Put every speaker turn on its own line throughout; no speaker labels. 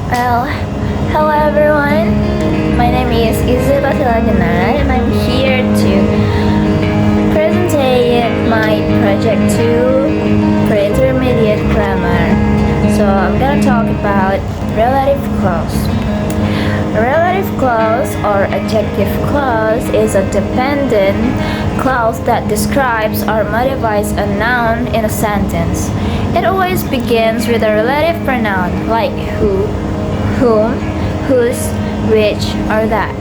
Well, hello everyone. My name is Izzi Zeta and I'm here to present my project 2 for intermediate grammar. So I'm gonna talk about relative clause. A relative clause or adjective clause is a dependent clause that describes or modifies a noun in a sentence. It always begins with a relative pronoun like who, whom, whose, which, or that.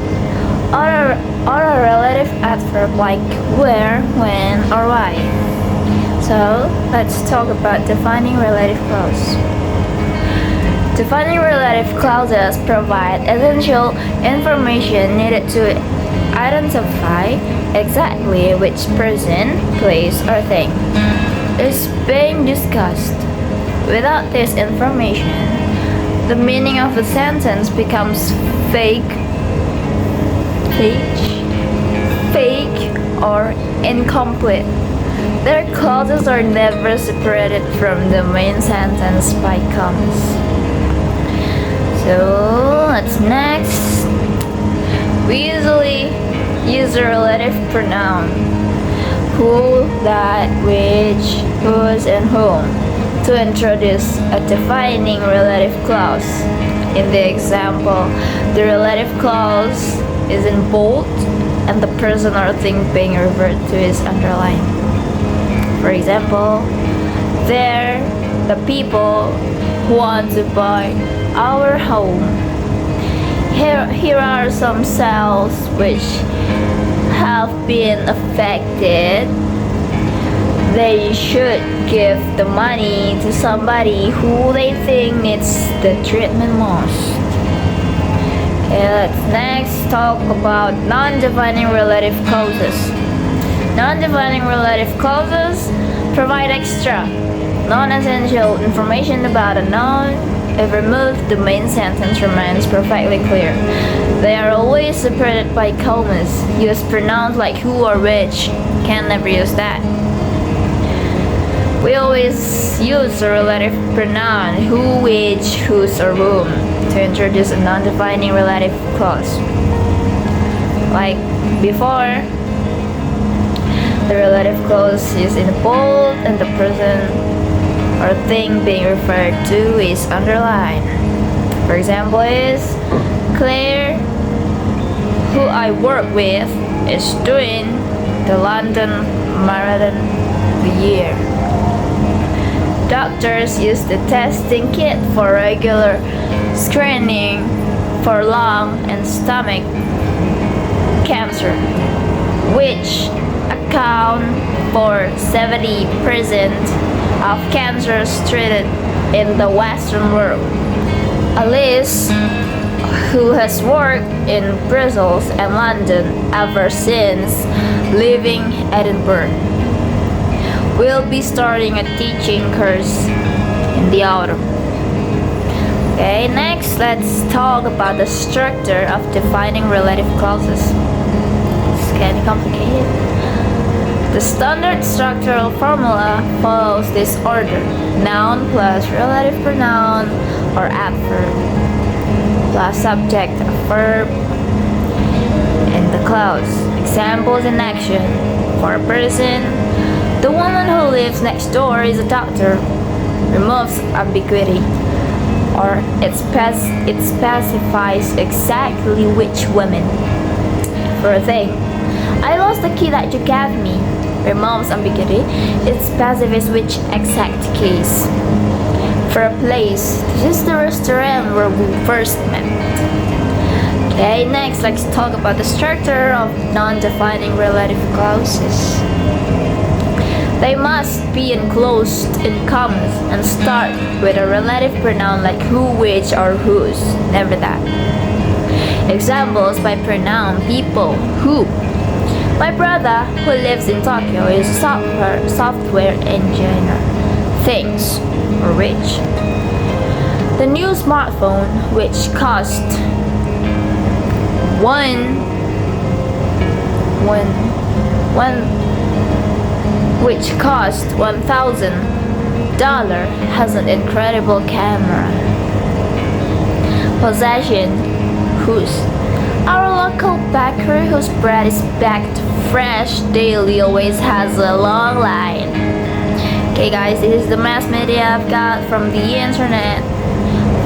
Or a relative adverb like where, when, or why. So let's talk about defining relative clause. Defining relative clauses provide essential information needed to identify exactly which person, place, or thing is being discussed. Without this information, the meaning of the sentence becomes fake, or incomplete. Their clauses are never separated from the main sentence by commas. So let's next. We usually use a relative pronoun who, that, which, whose, and whom to introduce a defining relative clause. In the example, the relative clause is in bold and the person or thing being referred to is underlined. For example, there, the people who want to buy our home. Here are some cells which have been affected. They should give the money to somebody who they think needs the treatment most. Okay, let's next talk about non-defining relative clauses. Non-defining relative clauses provide extra, non-essential information about a noun. If removed, the main sentence remains perfectly clear. They are always separated by commas. Use pronouns like who or which. Can never use that. We always use a relative pronoun who, which, whose, or whom to introduce a non-defining relative clause. Like before, the relative clause is in bold and the person or thing being referred to is underlined. For example is Claire, who I work with, is doing the London Marathon the year. Doctors use the testing kit for regular screening for lung and stomach cancer, which account for 70% of cancers treated in the Western world. Alice, who has worked in Brussels and London ever since leaving Edinburgh, will be starting a teaching course in the autumn. Okay, next let's talk about the structure of defining relative clauses. It's kind of complicated. The standard structural formula follows this order: noun plus relative pronoun or adverb plus subject verb in the clause. Examples in action. For a person, the woman who lives next door is a doctor. Removes ambiguity, or it specifies exactly which woman. For a thing, I lost the key that you gave me. Removes ambiguity, it specifies which exact case. For a place, this is the restaurant where we first met. Okay, next let's talk about the structure of non-defining relative clauses. They must be enclosed in commas and start with a relative pronoun like who, which, or whose, never that. Examples by pronoun: people, who. My brother, who lives in Tokyo, is a software engineer. Things, or which. The new smartphone, which cost $1,000, has an incredible camera. possession, whose. Our local bakery whose bread is baked fresh daily always has a long line. Okay guys, this is the mass media I've got from the internet.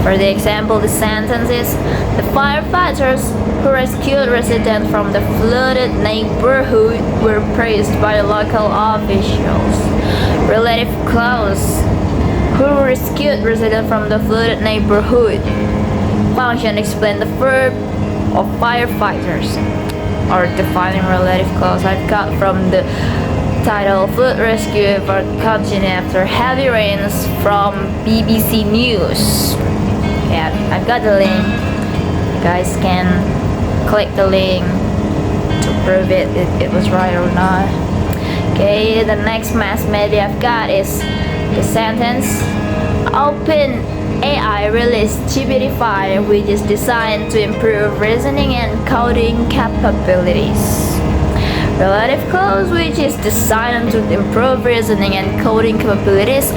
For the example, the sentence is: the firefighters who rescued residents from the flooded neighborhood were praised by local officials. Relative clause: who rescued residents from the flooded neighborhood. Function: explain the verb of firefighters. Or defining relative clause I've got from the title Flood Rescue Effort Continue After Heavy Rains from BBC News. Yeah, I've got the link. You guys can click the link to prove it was right or not. Okay, the next mass media I've got is the sentence: Open AI released GPT-5, which is designed to improve reasoning and coding capabilities. Relative clause, which is designed to improve reasoning and coding capabilities.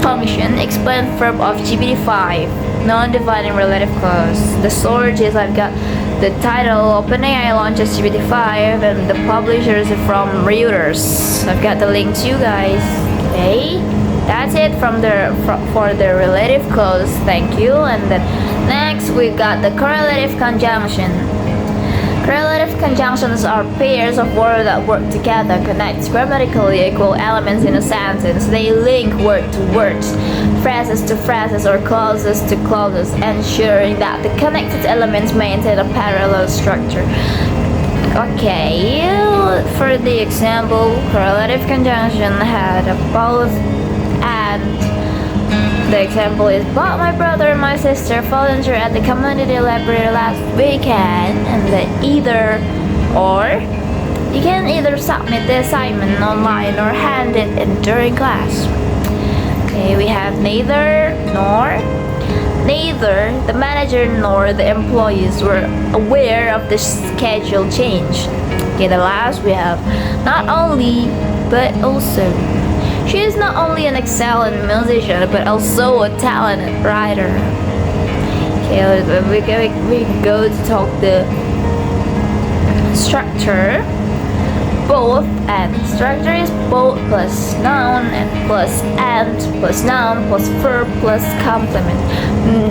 Function: explain verb of GPT-5. Non-defining relative clause. The source is I've got the title OpenAI launches GPT-5 and the publishers are from Reuters. I've got the link to you guys. Okay, that's it for the relative clause. Thank you. And then next we've got the correlative conjunction. Correlative conjunctions are pairs of words that work together, connect grammatically equal elements in a sentence. They link word to words, phrases to phrases, or clauses to clauses, ensuring that the connected elements maintain a parallel structure. Okay, for the example, correlative conjunction had a both and. The example is: but my brother and my sister volunteered at the community library last weekend. And the either or, you can either submit the assignment online or hand it in during class. Okay, we have neither nor. Neither the manager nor the employees were aware of the schedule change. Okay, the last we have not only but also. She is not only an excellent musician but also a talented writer. Okay, we go to talk the structure. Both and. Structure is both plus noun and plus noun plus verb plus complement.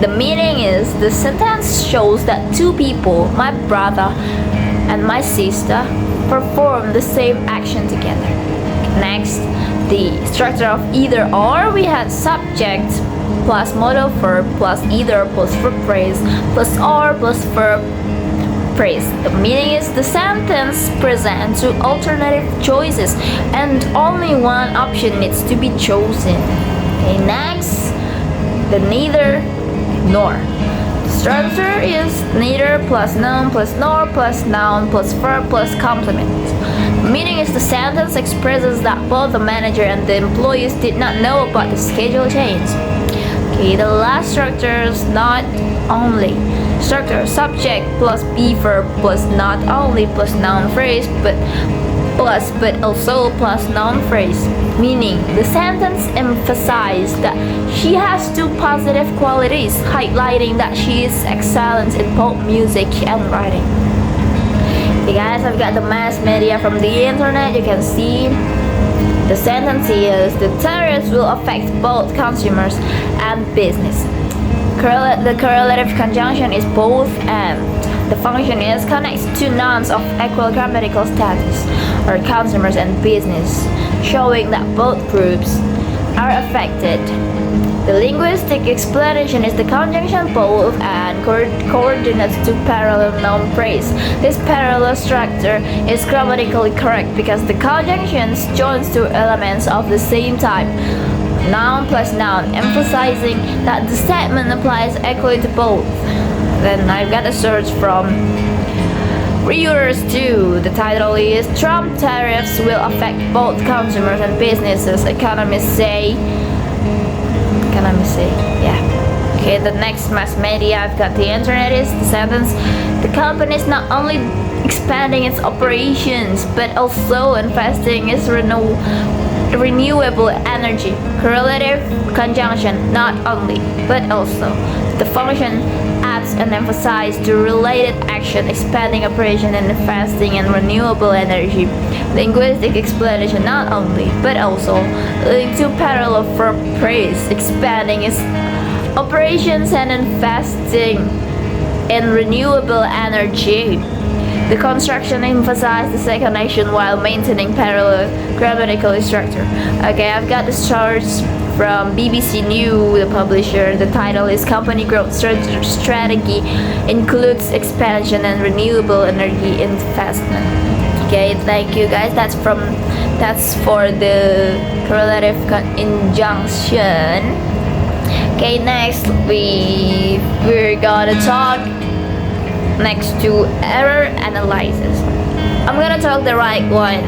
The meaning is the sentence shows that two people, my brother and my sister, perform the same action together. Next, the structure of either or, we had subject plus modal verb plus either plus verb phrase plus or plus verb phrase. The meaning is the sentence presents two alternative choices and only one option needs to be chosen. Okay, next, the neither nor. Structure is neither plus noun plus nor plus noun plus verb plus complement. Meaning is the sentence expresses that both the manager and the employees did not know about the schedule change. Okay, the last structure is not only. Structure: subject plus be verb plus not only plus noun phrase but also plus noun phrase. Meaning the sentence emphasizes that she has two positive qualities, highlighting that she is excellent in both music and writing. Okay guys, I've got the mass media from the internet. You can see the sentence is: the tariffs will affect both consumers and business. The correlative conjunction is both and. The function is connects two nouns of equal grammatical status, or consumers and business, showing that both groups are affected. The linguistic explanation is the conjunction both and coordinates to parallel noun phrase. This parallel structure is grammatically correct because the conjunctions joins two elements of the same type, noun plus noun, emphasizing that the statement applies equally to both. Then I've got a search from Reuters too. The title is: Trump tariffs will affect both consumers and businesses, economists say. Yeah. Okay, the next mass media I've got the internet is the sentence: the company is not only expanding its operations but also investing in its renewable energy. Correlative conjunction: not only but also. The function: add depth and emphasize the related action, expanding operation and investing in renewable energy. Linguistic explanation not only, but also leading to parallel verb phrase, expanding its operations and investing in renewable energy. The construction emphasized the second action while maintaining parallel grammatical structure. Okay, I've got the source from BBC News, the publisher. The title is Company Growth Strategy Includes Expansion and Renewable Energy Investment. Okay, thank you guys. That's for the correlative injunction. Okay, next we're gonna talk next to error analysis. I'm gonna talk the right one,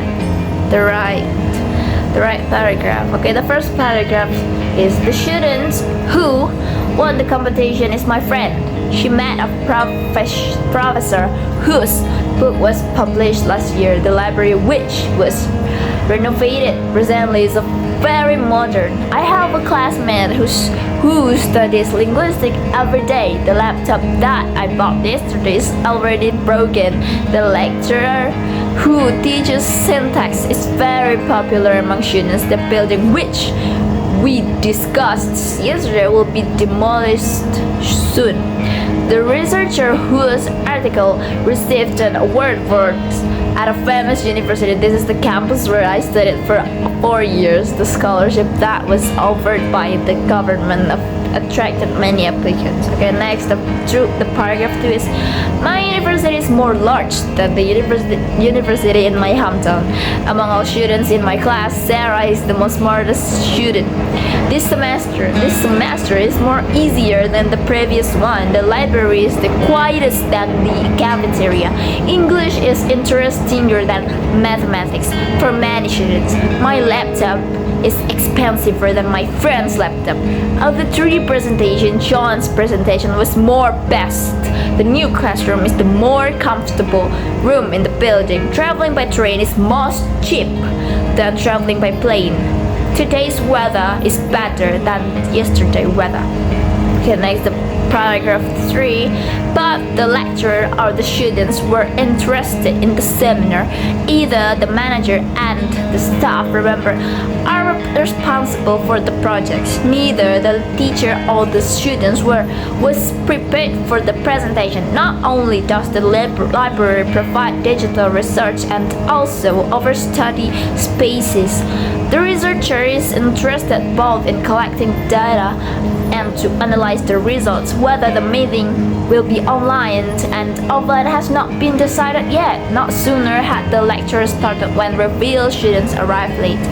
the right paragraph. Okay, the first paragraph is the students who won the competition is my friend. She met a professor whose book was published last year. The library, which was renovated recently, is very modern. I have a classmate who studies linguistics every day. The laptop that I bought yesterday is already broken. The lecturer who teaches syntax is very popular among students. The building which we discussed yesterday will be demolished soon. The researcher whose article received an award works at a famous university. This is the campus where I studied for 4 years. The scholarship that was offered by the government attracted many applicants. Okay, next the paragraph 2 is my university is more large than the university in my hometown. Among all students in my class, Sarah is the most smartest student. This semester is more easier than the previous one. The library is the quietest than the cafeteria. English is interestinger than mathematics for many students. My laptop is expensiver than my friend's laptop. Of the 3 presentations, John's presentation was more best. The new classroom is the more comfortable room in the building. Traveling by train is most cheap than traveling by plane. Today's weather is better than yesterday's weather. Okay, next the paragraph 3. But the lecturer or the students were interested in the seminar. Either the manager and the staff, remember, are responsible for the projects. Neither the teacher or the students was prepared for the presentation. Not only does the library provide digital research and also overstudy spaces, the researcher is interested both in collecting data and to analyze the results. Whether the meeting will be online and offline has not been decided yet. Not sooner had the lecture started when revealed students arrived late.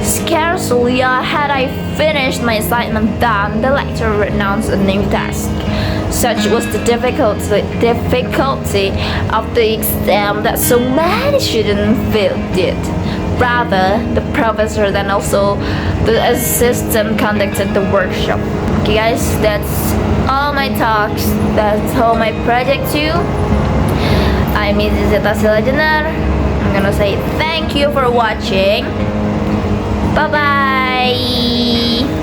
Scarcely had I finished my assignment than the lecturer announced a new task. Such was the difficulty of the exam that so many students failed it. Rather, the professor then also the assistant conducted the workshop. Okay guys, that's all my talks. That's all my project too. I'm Izzi Zeta Sillajenar. I'm gonna say thank you for watching. Bye bye.